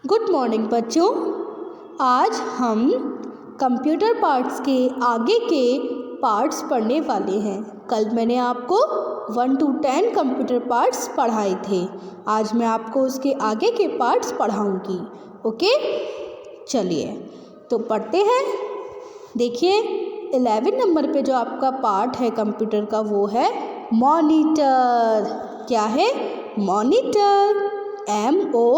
Good morning बच्चों। आज हम कंप्यूटर पार्ट्स के आगे के पार्ट्स पढ़ने वाले हैं। कल मैंने आपको 1 to 10 कंप्यूटर पार्ट्स पढ़ाए थे। आज मैं आपको उसके आगे के पार्ट्स पढ़ाऊंगी। ओके, चलिए तो पढ़ते हैं। देखिए 11 नंबर पे जो आपका पार्ट है कंप्यूटर का वो है मॉनिटर। क्या है? मॉनिटर। MONITOR,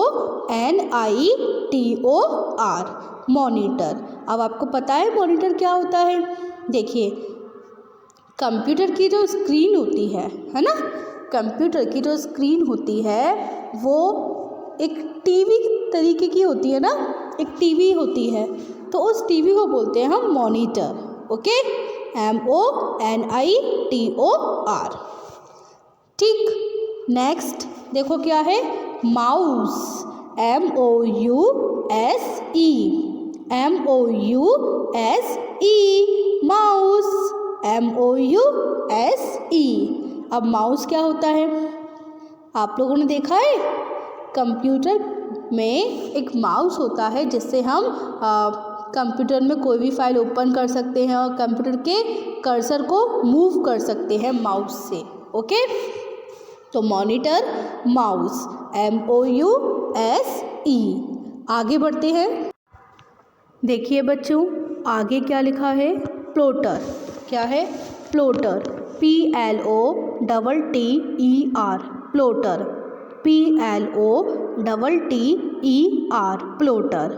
monitor. अब आपको पता है मॉनिटर क्या होता है? देखिए कंप्यूटर की जो स्क्रीन होती है ना, कंप्यूटर की जो स्क्रीन होती है वो एक टीवी तरीके की होती है ना, एक टीवी होती है, तो उस टीवी को बोलते हैं हम मॉनिटर। Okay, MONITOR। ठीक, नेक्स्ट देखो क्या है? माउस। MOUSE, mouse. MOUSE। अब माउस क्या होता है? आप लोगों ने देखा है कंप्यूटर में एक माउस होता है जिससे हम कंप्यूटर में कोई भी फाइल ओपन कर सकते हैं और कंप्यूटर के कर्सर को मूव कर सकते हैं माउस से। ओके, तो मॉनिटर, माउस, MOUSE। आगे बढ़ते हैं। देखिए बच्चों आगे क्या लिखा है? प्लॉटर। क्या है? Plotter. PLOTTER, plotter. PLOTTER, plotter.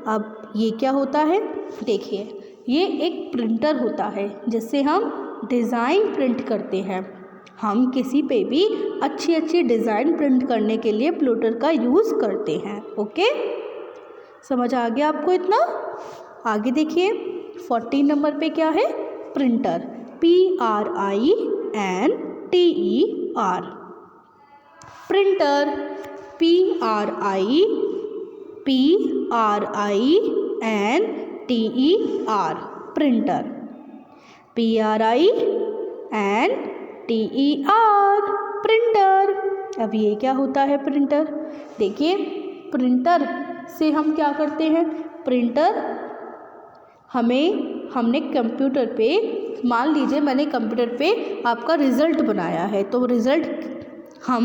अब ये क्या होता है? देखिए ये एक प्रिंटर होता है जिससे हम डिज़ाइन प्रिंट करते हैं। हम किसी पे भी अच्छी डिज़ाइन प्रिंट करने के लिए प्लॉटर का यूज़ करते हैं। ओके, समझ आ गया आपको इतना? आगे देखिए 14 नंबर पे क्या है? Printer. PRINTER, printer. PRINTER, printer. PRINTER, printer. अब ये क्या होता है? प्रिंटर। देखिए प्रिंटर से हम क्या करते हैं? प्रिंटर हमने कंप्यूटर पे, मान लीजिए मैंने कंप्यूटर पे आपका रिज़ल्ट बनाया है, तो रिज़ल्ट हम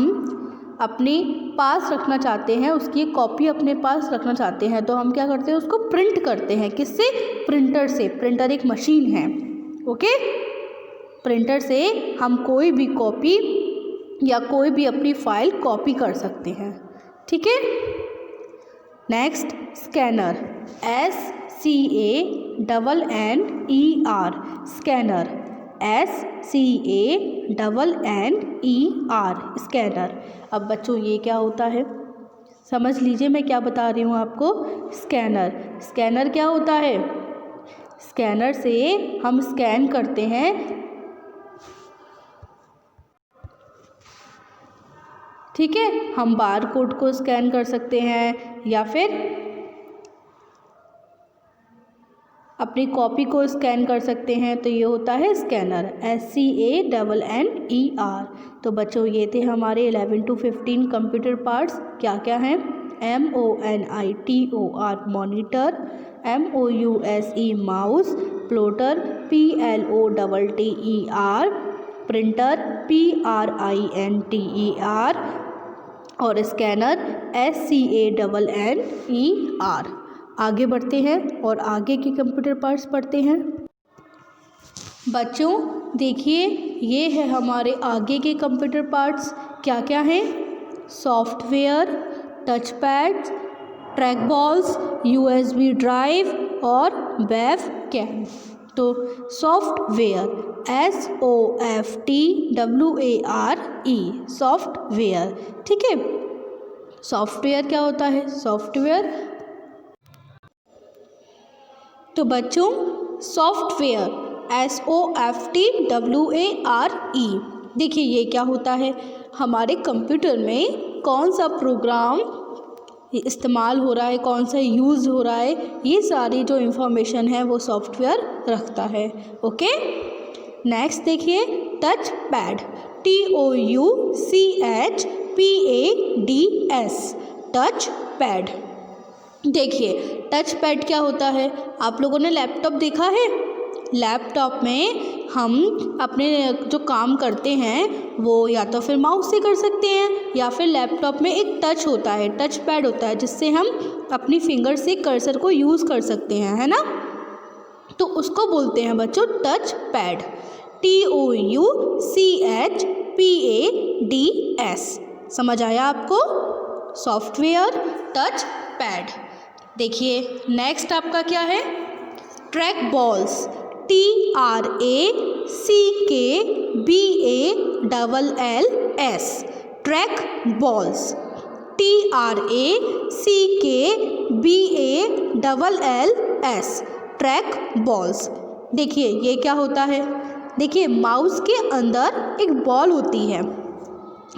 अपने पास रखना चाहते हैं, उसकी कॉपी अपने पास रखना चाहते हैं, तो हम क्या करते हैं? उसको प्रिंट करते हैं। किससे? प्रिंटर से। प्रिंटर एक मशीन है। ओके, प्रिंटर से हम कोई भी कॉपी या कोई भी अपनी फाइल कॉपी कर सकते हैं। ठीक है, next scanner. SCANNER, scanner. SCANNER, scanner. अब बच्चों ये क्या होता है? समझ लीजिए मैं क्या बता रही हूँ आपको। स्कैनर। स्कैनर क्या होता है? स्कैनर से हम स्कैन करते हैं, ठीक है, हम बार कोड को स्कैन कर सकते हैं या फिर अपनी कॉपी को स्कैन कर सकते हैं, तो ये होता है स्कैनर। SCANNER। तो बच्चों ये थे हमारे 11 to 15 कंप्यूटर पार्ट्स। क्या क्या हैं? MONITOR, monitor. MOUSE, mouse. Plotter. PLOTTER, printer. PRINTER, और स्कैनर SCANNER। आगे बढ़ते हैं और आगे के कंप्यूटर पार्ट्स पढ़ते हैं। बच्चों देखिए ये है हमारे आगे के कंप्यूटर पार्ट्स। क्या क्या हैं? Software, touch pads, track balls, USB drive और वेब कैम। तो सॉफ्टवेयर, SOFTWARE, सॉफ्टवेयर। ठीक है, सॉफ्टवेयर क्या होता है? सॉफ्टवेयर। तो बच्चों सॉफ्टवेयर SOFTWARE, देखिए ये क्या होता है? हमारे कंप्यूटर में कौन सा प्रोग्राम इस्तेमाल हो रहा है, कौन सा यूज़ हो रहा है, ये सारी जो इन्फॉर्मेशन है वो सॉफ्टवेयर रखता है। ओके, नेक्स्ट देखिए touch pad. TOUCHPADS, touch pad. देखिए टच पैड क्या होता है, आप लोगों ने लैपटॉप देखा है। लैपटॉप में हम अपने जो काम करते हैं वो या तो फिर माउस से कर सकते हैं या फिर लैपटॉप में एक टच होता है, टच पैड होता है, जिससे हम अपनी फिंगर से कर्सर को यूज़ कर सकते हैं, है ना। तो उसको बोलते हैं बच्चों टच पैड, TOUCHPADS। समझ आया आपको, सॉफ्टवेयर टच पैड। देखिए नेक्स्ट आपका क्या है, track balls, TRACKBALLS, track balls, TRACKBALLS, track balls. देखिए ये क्या होता है, देखिए माउस के अंदर एक बॉल होती है,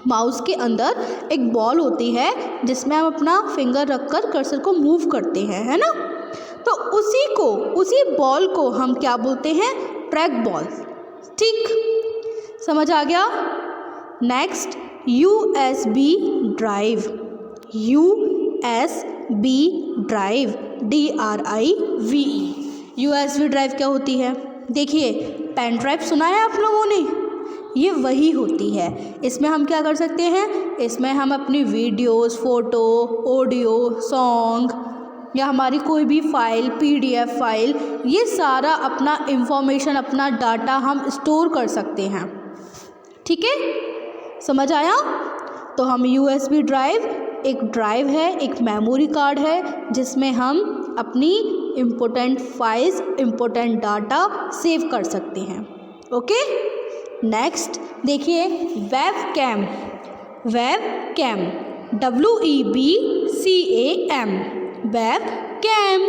माउस के अंदर एक बॉल होती है जिसमें हम अपना फिंगर रखकर कर्सर को मूव करते हैं, है ना। तो उसी बॉल को हम क्या बोलते हैं, ट्रैक बॉल। ठीक, समझ आ गया। Next USB drive, USB drive, DRIVE। USB drive क्या होती है, देखिए पेन ड्राइव सुना है आप लोगों ने, ये वही होती है। इसमें हम क्या कर सकते हैं, इसमें हम अपनी वीडियोस, फ़ोटो, ऑडियो, सॉन्ग या हमारी कोई भी फाइल, PDF फाइल, ये सारा अपना इंफॉर्मेशन, अपना डाटा हम स्टोर कर सकते हैं। ठीक है, समझ आया। तो हम USB ड्राइव एक ड्राइव है, एक मेमोरी कार्ड है जिसमें हम अपनी important files, important data save कर सकते हैं। ओके। नेक्स्ट देखिए webcam, webcam, WEBCAM, webcam,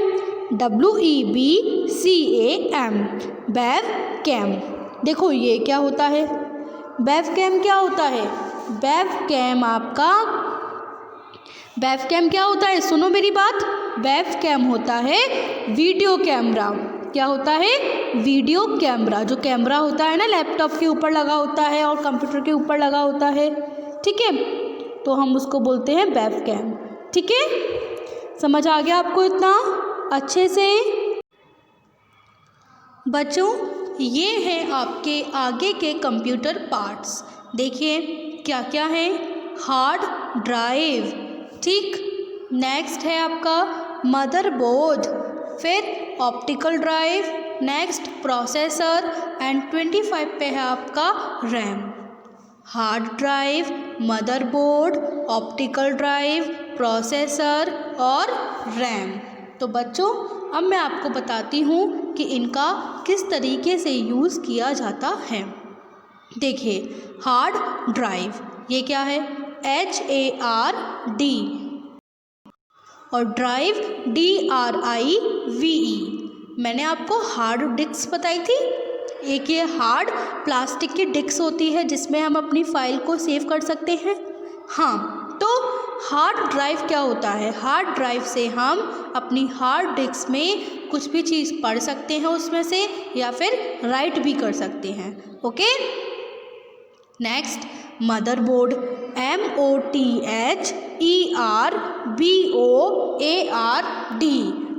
WEBCAM, webcam. देखो ये क्या होता है, वेबकैम क्या होता है, वेबकैम आपका, वेबकैम क्या होता है, सुनो मेरी बात, वेबकैम होता है वीडियो कैमरा। क्या होता है, वीडियो कैमरा। जो कैमरा होता है ना लैपटॉप के ऊपर लगा होता है और कंप्यूटर के ऊपर लगा होता है, ठीक है, तो हम उसको बोलते हैं वेबकैम। ठीक है, समझ आ गया आपको इतना अच्छे से। बच्चों ये है आपके आगे के कंप्यूटर पार्ट्स। देखिए क्या क्या है, हार्ड ड्राइव, ठीक, नेक्स्ट है आपका मदरबोर्ड, फिर optical drive, next processor and 25 पे है आपका RAM. Hard drive, motherboard, optical drive, processor और रैम। तो बच्चों अब मैं आपको बताती हूँ कि इनका किस तरीके से यूज़ किया जाता है। देखिए हार्ड ड्राइव, ये क्या है, HARD, और ड्राइव DRIVE। मैंने आपको हार्ड डिस्क बताई थी, एक ये हार्ड प्लास्टिक की डिस्क होती है जिसमें हम अपनी फाइल को सेव कर सकते हैं। हाँ, तो हार्ड ड्राइव क्या होता है, हार्ड ड्राइव से हम अपनी हार्ड डिस्क में कुछ भी चीज़ पढ़ सकते हैं उसमें से, या फिर राइट भी कर सकते हैं। Okay. Next motherboard, MOTHERBOARD,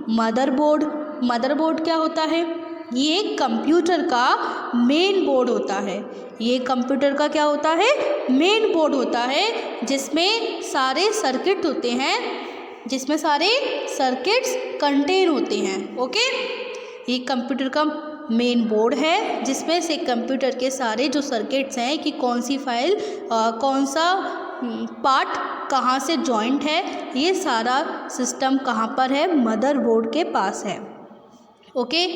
motherboard. Motherboard क्या होता है, ये कंप्यूटर का मेन बोर्ड होता है। ये कंप्यूटर का क्या होता है, मेन बोर्ड होता है, जिसमें सारे सर्किट होते हैं, जिसमें सारे सर्किट्स कंटेन होते हैं। ओके, ये कंप्यूटर का मेन बोर्ड है जिसमें से कंप्यूटर के सारे जो सर्किट्स हैं कि कौन सी फाइल कौन सा पार्ट कहाँ से जॉइंट है, ये सारा सिस्टम कहाँ पर है, मदरबोर्ड के पास है। Okay.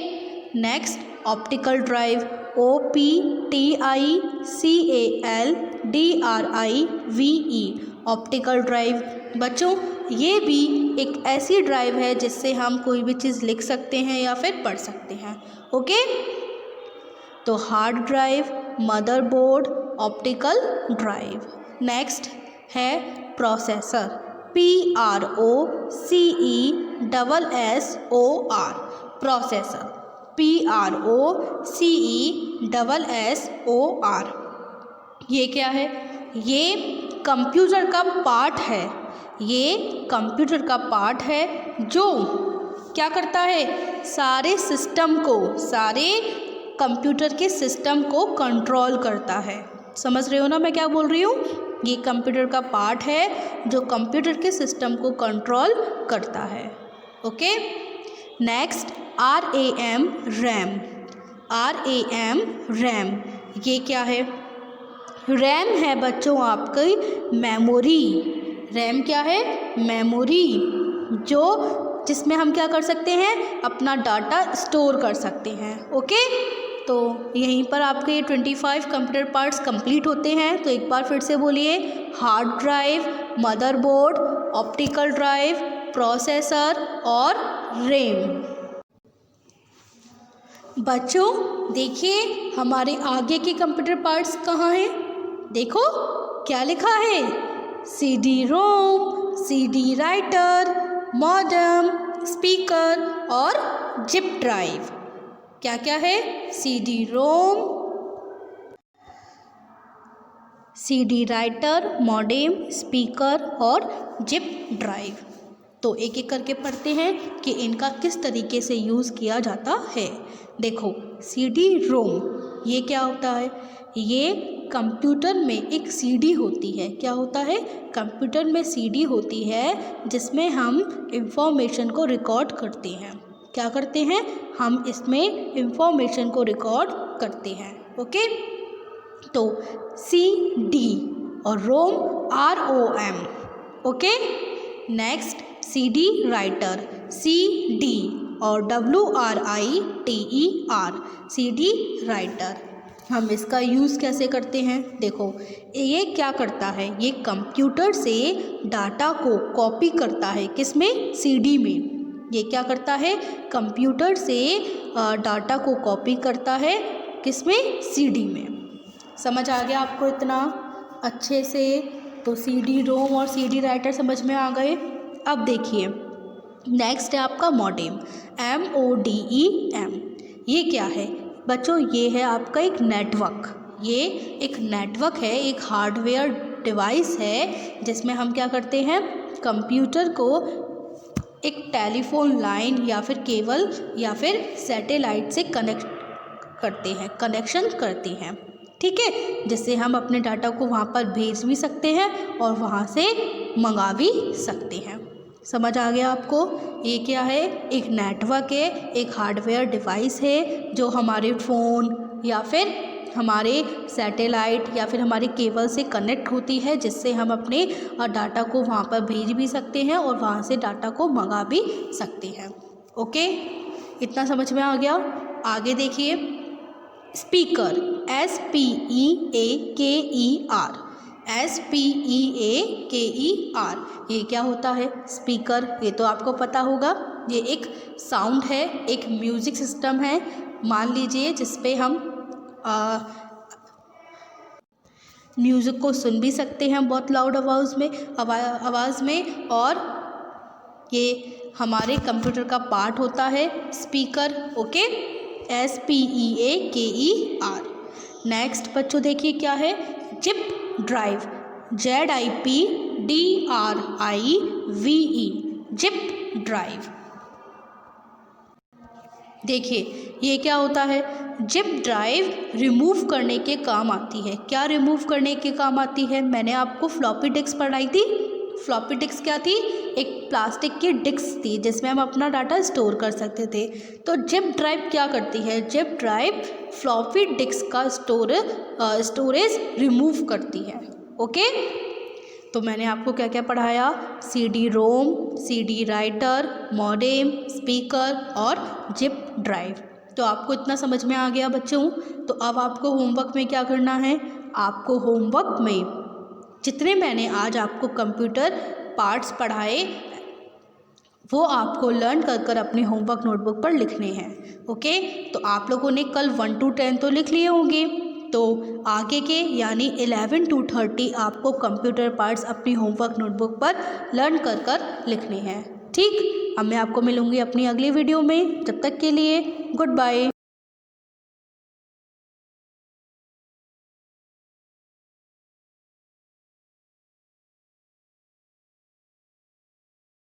Next optical drive, OPTICALDRIVE, optical drive. बच्चों ये भी एक ऐसी ड्राइव है जिससे हम कोई भी चीज़ लिख सकते हैं या फिर पढ़ सकते हैं। ओके, तो hard drive, motherboard, optical drive. Next है प्रोसेसर, PROCESSOR, प्रोसेसर, PROCESSOR। ये क्या है, ये कंप्यूटर का पार्ट है, ये कंप्यूटर का पार्ट है जो क्या करता है, सारे कंप्यूटर के सिस्टम को कंट्रोल करता है। समझ रहे हो ना मैं क्या बोल रही हूँ? ये कंप्यूटर का पार्ट है जो कंप्यूटर के सिस्टम को कंट्रोल करता है। ओके, नेक्स्ट RAM, रैम, ये क्या है? रैम है बच्चों आपकी मेमोरी। रैम क्या है? मेमोरी, जिसमें हम क्या कर सकते हैं, अपना डाटा स्टोर कर सकते हैं। ओके, तो यहीं पर आपके 25 कंप्यूटर पार्ट्स कंप्लीट होते हैं। तो एक बार फिर से बोलिए, hard drive, motherboard, optical drive, processor और रैम। बच्चों देखिए हमारे आगे के कंप्यूटर पार्ट्स कहाँ हैं? देखो क्या लिखा है, CD-ROM, CD writer, modem, speaker और जिप ड्राइव। क्या क्या है? CD-ROM, CD writer, modem, speaker और जिप ड्राइव। तो एक एक करके पढ़ते हैं कि इनका किस तरीके से यूज़ किया जाता है। देखो CD-ROM ये क्या होता है? ये कंप्यूटर में एक CD होती है। क्या होता है? कंप्यूटर में CD होती है जिसमें हम इंफॉर्मेशन को रिकॉर्ड करते हैं। क्या करते हैं? हम इसमें इंफॉर्मेशन को रिकॉर्ड करते हैं। ओके, तो CD और ROM ROM। Okay, next CD writer, CD और WRITER, CD राइटर। हम इसका यूज़ कैसे करते हैं? देखो ये क्या करता है, ये कंप्यूटर से डाटा को कॉपी करता है। किसमें? CD में। ये क्या करता है? कंप्यूटर से डाटा को कॉपी करता है। किसमें? CD में। समझ आ गया आपको इतना अच्छे से? तो CD-ROM और CD राइटर समझ में आ गए। अब देखिए नेक्स्ट है आपका मॉडेम, MODEM। ये क्या है बच्चों? ये है आपका एक नेटवर्क। ये एक नेटवर्क है, एक हार्डवेयर डिवाइस है जिसमें हम क्या करते हैं, कंप्यूटर को एक टेलीफोन लाइन या फिर केबल या फिर सैटेलाइट से कनेक्शन करते हैं। ठीक है, जिससे हम अपने डाटा को वहाँ पर भेज भी सकते हैं और वहाँ से मंगा भी सकते हैं। समझ आ गया आपको? ये क्या है? एक नेटवर्क है, एक हार्डवेयर डिवाइस है जो हमारे फ़ोन या फिर हमारे सैटेलाइट या फिर हमारे केबल से कनेक्ट होती है, जिससे हम अपने डाटा को वहाँ पर भेज भी सकते हैं और वहाँ से डाटा को मंगा भी सकते हैं। ओके, इतना समझ में आ गया? आगे देखिए स्पीकर, SPEAKER। ये क्या होता है? स्पीकर, ये तो आपको पता होगा। ये एक साउंड है, एक म्यूज़िक सिस्टम है मान लीजिए, जिस पे हम म्यूज़िक को सुन भी सकते हैं बहुत लाउड आवाज़ में। और ये हमारे कंप्यूटर का पार्ट होता है स्पीकर। Okay, SPEAKER। नेक्स्ट बच्चों देखिए क्या है? Zip drive, ZIPDRIVE, zip drive. देखिए ये क्या होता है? जिप ड्राइव रिमूव करने के काम आती है। क्या रिमूव करने के काम आती है? मैंने आपको फ्लॉपी डिस्क पढ़ाई थी। फ्लॉपी डिस्क क्या थी? एक प्लास्टिक की डिस्क थी जिसमें हम अपना डाटा स्टोर कर सकते थे। तो जिप ड्राइव क्या करती है? जिप ड्राइव फ्लॉपी डिस्क का स्टोरेज रिमूव करती है। ओके, तो मैंने आपको क्या क्या पढ़ाया? CD-ROM, CD writer, modem, speaker और जिप ड्राइव। तो आपको इतना समझ में आ गया बच्चों? तो अब आपको होमवर्क में क्या करना है? आपको होमवर्क में जितने मैंने आज आपको कंप्यूटर पार्ट्स पढ़ाए वो आपको लर्न कर अपने होमवर्क नोटबुक पर लिखने हैं। ओके, तो आप लोगों ने कल 1 to 10 तो लिख लिए होंगे, तो आगे के यानी 11 to 30 आपको कंप्यूटर पार्ट्स अपनी होमवर्क नोटबुक पर लर्न कर लिखने हैं। ठीक, अब मैं आपको मिलूँगी अपनी अगली वीडियो में। जब तक के लिए गुड बाय।